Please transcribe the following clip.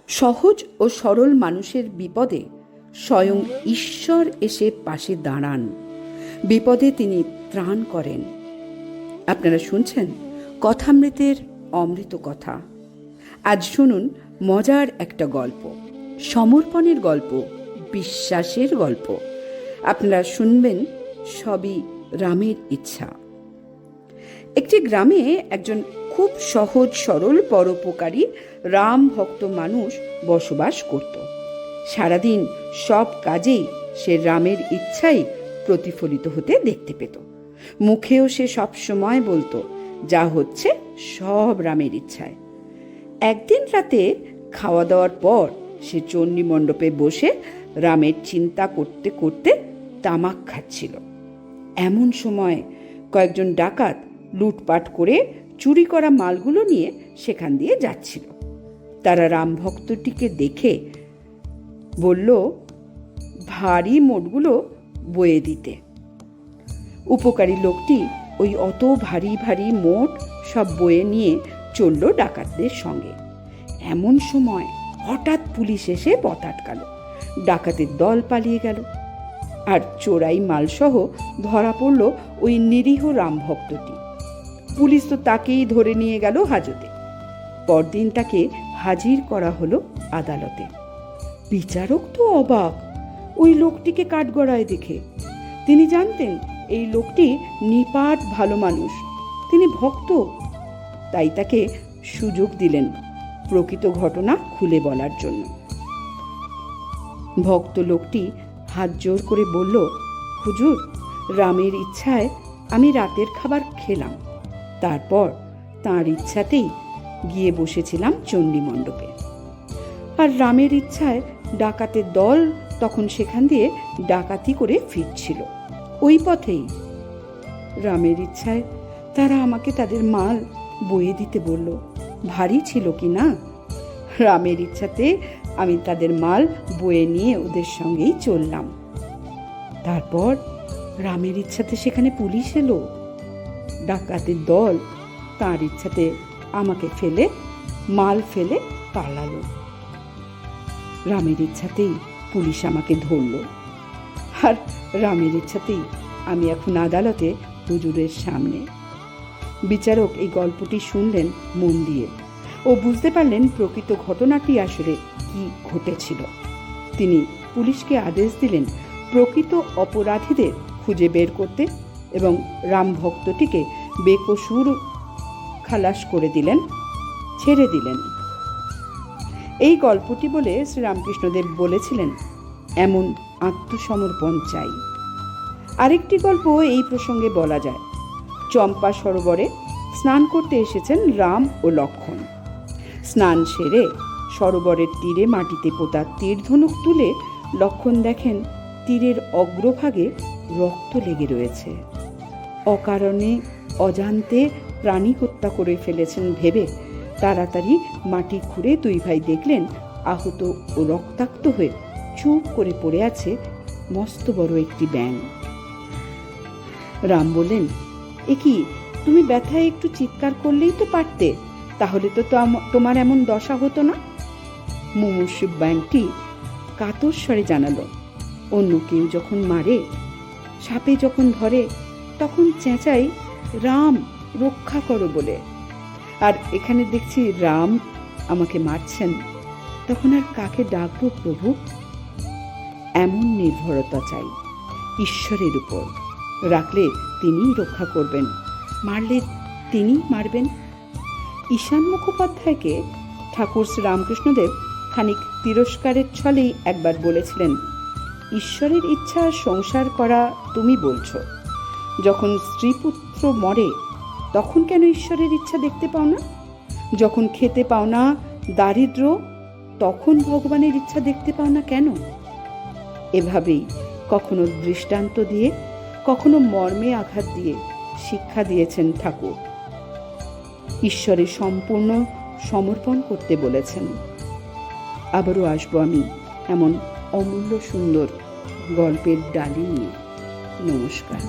সহজ ও সরল মানুষের বিপদে স্বয়ং ঈশ্বর এসে পাশে দাঁড়ান। বিপদে তিনি ত্রাণ করেন। আপনারা শুনছেন কথামৃতের অমৃত কথা। আজ শুনুন মজার একটা গল্প, সমর্পণের গল্প, বিশ্বাসের গল্প। আপনারা শুনবেন সবই রামের ইচ্ছা। একটি গ্রামে একজন খুব সহজ সরল পরোপকারী রাম ভক্ত মানুষ বসবাস করত। সারাদিন সব কাজেই সে রামের ইচ্ছাই প্রতিফলিত হতে দেখতে পেত। মুখেও সে সব সময় বলতো, যা হচ্ছে সব রামের ইচ্ছায়। একদিন রাতে খাওয়া দাওয়ার পর সে চণ্ডী মণ্ডপে বসে রামের চিন্তা করতে করতে তামাক খাচ্ছিল। এমন সময় কয়েকজন ডাকাত লুটপাট করে চুরি করা মালগুলো নিয়ে সেখান দিয়ে যাচ্ছিল। তারা রাম ভক্তটিকে দেখে বলল, ভারী মোটগুলো বয়ে দিতে। উপকারী লোকটি ওই অত ভারী ভারী মোট সব বয়ে নিয়ে চলল ডাকাতদের সঙ্গে। এমন সময় হঠাৎ পুলিশ এসে পথ আটকাল। ডাকাতের দল পালিয়ে গেল, আর চোরাই মালসহ ধরা পড়ল ওই নিরীহ রাম ভক্তটি। পুলিশ তো তাকেই ধরে নিয়ে গেল হাজতে। পরদিন তাকে হাজির করা হলো আদালতে। বিচারক তো অবাক ওই লোকটিকে কাঠগড়ায় দেখে। তিনি জানতেন এই লোকটি নিপাট ভালো মানুষ, তিনি ভক্ত। তাই তাকে সুযোগ দিলেন প্রকৃত ঘটনা খুলে বলার জন্য। ভক্ত লোকটি হাত জোর করে বলল, হুজুর, রামের ইচ্ছায় আমি রাতের খাবার খেলাম। তারপর তাঁর ইচ্ছাতেই গিয়ে বসেছিলাম চণ্ডী মণ্ডপে। আর রামের ইচ্ছায় ডাকাতের দল তখন সেখান দিয়ে ডাকাতি করে ফিরছিল। ওই পথেই রামের ইচ্ছায় তারা আমাকে তাদের মাল বয়ে দিতে বলল। ভারী ছিল কি না? রামের ইচ্ছাতে আমি তাদের মাল বয়ে নিয়ে ওদের সঙ্গেই চললাম। তারপর রামের ইচ্ছাতে সেখানে পুলিশ এলো। ডাকাতের দল তার ইচ্ছাতে আমাকে ফেলে মাল ফেলে পালালো। রামের ইচ্ছাতেই পুলিশ আমাকে ধরল, আর রামের ইচ্ছাতেই আমি এখন আদালতে হুজুরের সামনে। বিচারক এই গল্পটি শুনলেন মন দিয়ে ও বুঝতে পারলেন প্রকৃত ঘটনাটি আসলে কি ঘটেছিল। তিনি পুলিশকে আদেশ দিলেন প্রকৃত অপরাধীদের খুঁজে বের করতে এবং রাম ভক্তটিকে বেকসুর খালাস করে দিলেন, ছেড়ে দিলেন। এই গল্পটি বলে শ্রীরামকৃষ্ণদেব বলেছিলেন, এমন আত্মসমর্পণ চাই। আরেকটি গল্প এই প্রসঙ্গে বলা যায়। চম্পা সরোবরে স্নান করতে এসেছেন রাম ও লক্ষ্মণ। স্নান সেরে সরোবরের তীরে মাটিতে পোতা তীর ধনুক তুলে লক্ষ্মণ দেখেন তীরের অগ্রভাগে রক্ত লেগে রয়েছে। অকারণে অজান্তে প্রাণী হত্যা করে ফেলেছেন ভেবে তাড়াতাড়ি মাটি খুঁড়ে দুই ভাই দেখলেন আহত ও রক্তাক্ত হয়ে চুপ করে পড়ে আছে মস্ত বড় একটি ব্যাঙ। রাম বললেন, এ কি, তুমি ব্যথায় একটু চিৎকার করলেই তো পারতে, তাহলে তো তোমার এমন দশা হতো না। মুমূর্ষু ব্যাঙটি কাতর স্বরে জানালো, অন্য কেউ যখন মারে, সাপে যখন ধরে, তখন চেঁচাই রাম রক্ষা করো বলে। আর এখানে দেখছি রাম আমাকে মারছেন, তখন আর কাকে ডাকবো প্রভু? এমন নির্ভরতা চাই ঈশ্বরের উপর। রাখলে তিনিই রক্ষা করবেন, মারলে তিনিই মারবেন। ঈশান মুখোপাধ্যায়কে ঠাকুর শ্রীরামকৃষ্ণদেব খানিক তিরস্কারের ছলেই একবার বলেছিলেন, ঈশ্বরের ইচ্ছা সংসার করা তুমি বলছো, যখন স্ত্রীপুত্র মরে তখন কেন ঈশ্বরের ইচ্ছা দেখতে পাও না? যখন খেতে পাও না, দারিদ্র, তখন ভগবানের ইচ্ছা দেখতে পাও না কেন? এভাবেই কখনো দৃষ্টান্ত দিয়ে, কখনো মর্মে আঘাত দিয়ে শিক্ষা দিয়েছেন ঠাকুর। ঈশ্বরে সম্পূর্ণ সমর্পণ করতে বলেছেন। আবারও আসবো আমি এমন অমূল্য সুন্দর গল্পের ডালি নিয়ে। নমস্কার।